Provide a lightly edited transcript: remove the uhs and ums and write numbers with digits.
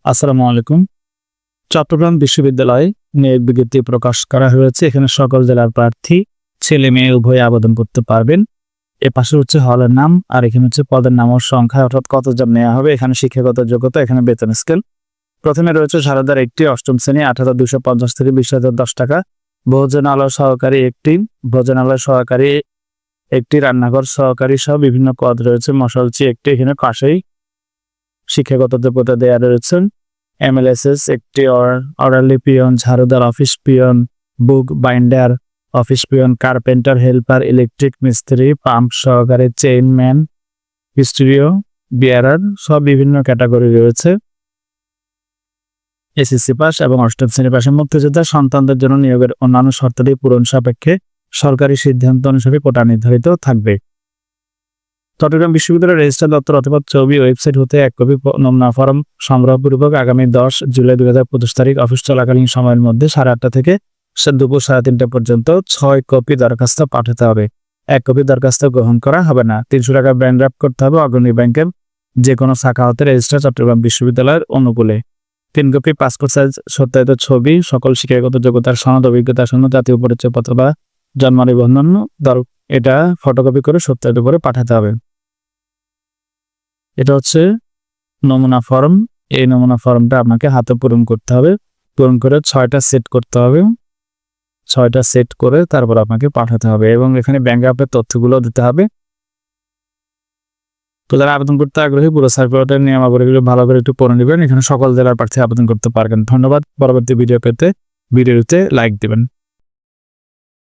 আসসালামু আলাইকুম। চট্টগ্রাম বিশ্ববিদ্যালয়ে নিয়োগ বিজ্ঞপ্তি প্রকাশ করা হয়েছে। এখানে সকল জেলার প্রার্থী ছেলে মেয়ে উভয়ে আবেদন করতে পারবেন। এর পাশে হচ্ছে হলের নাম, আর এখানে হচ্ছে পদের নাম ও সংখ্যা, অর্থাৎ কতজন নেওয়া হবে। এখানে শিক্ষাগত যোগ্যতা, এখানে বেতন স্কেল। প্রথমে রয়েছে সারদার একটি, অষ্টম শ্রেণী ৮,২৫০ থেকে ২০,০১০ টাকা। ভোজনালয় সহকারী একটি, ভোজনালয় সহকারী একটি, রান্নাঘর সহকারী সহ বিভিন্ন পদ রয়েছে। মশালচি একটি, এখানে পাশেই শিক্ষাগত যোগ্যতা দেওয়া রয়েছে। এমএলএসএস একটি, অর্ডারলি পিয়ন, ঝাড়ুদার, office peon, book binder, office peon, carpenter, helper, electric মিস্ত্রি, পাম্প সহকারী, চেইনম্যান, স্টুডিও বিয়ারার সব বিভিন্ন ক্যাটাগরি রয়েছে। এসএসসি পাস এবং অষ্টম শ্রেণী পাশে। মুক্তিযোদ্ধার সন্তানদের জন্য নিয়োগের অন্যান্য শর্তাদি পূরণ সাপেক্ষে সরকারি সিদ্ধান্ত অনুসারে কোটা নির্ধারিত থাকবে। চট্টগ্রাম বিশ্ববিদ্যালয়ের রেজিস্ট্রার দপ্তর অথবা ছবি ওয়েবসাইট হতে এক কপি নমুনা ফরম সংগ্রহপূর্বক আগামী 10 জুলাই 2025 তারিখ অফিস চলাকালীন সময়ের মধ্যে 8:30 থেকে দুপুর 3:30 পর্যন্ত 6 কপি দরখাস্ত পাঠাতে হবে। 1 কপি দরখাস্ত গ্রহণ করা হবে না। 300 টাকা ব্যাংক ড্রাফট করতে হবে অগ্রণী ব্যাংকের যে কোনো শাখা হতে রেজিস্ট্রার চট্টগ্রাম বিশ্ববিদ্যালয়ের অনুকূলে। 3 কপি পাসপোর্ট সাইজ সত্যায়িত ছবি, সকল শিক্ষাগত যোগ্যতার সনদ, অভিজ্ঞতা সনদ, জাতীয় পরিচয়পত্র বা জন্ম নিবন্ধন এটা ফটোকপি করে সত্যায়িত করে পাঠাতে হবে। এটা হচ্ছে নমুনা ফর্ম। এই নমুনা ফর্মটা আপনাকে হাতে পূরণ করতে হবে। পূরণ করে 6টা সেট করতে হবে। 6টা সেট করে তারপর আপনাকে পাঠাতে হবে এবং এখানে ব্যাংক ড্রাফটের তথ্যগুলো দিতে হবে। তো যারা আবেদন করতে আগ্রহী, পুরো সার্কুলারের নিয়মাবলীগুলো ভালো করে একটু পড়ে নেবেন। এখানে সকল জেলার প্রার্থী আবেদন করতে পারবেন। ধন্যবাদ। পরবর্তী ভিডিও পেতে ভিডিওতে লাইক দিবেন।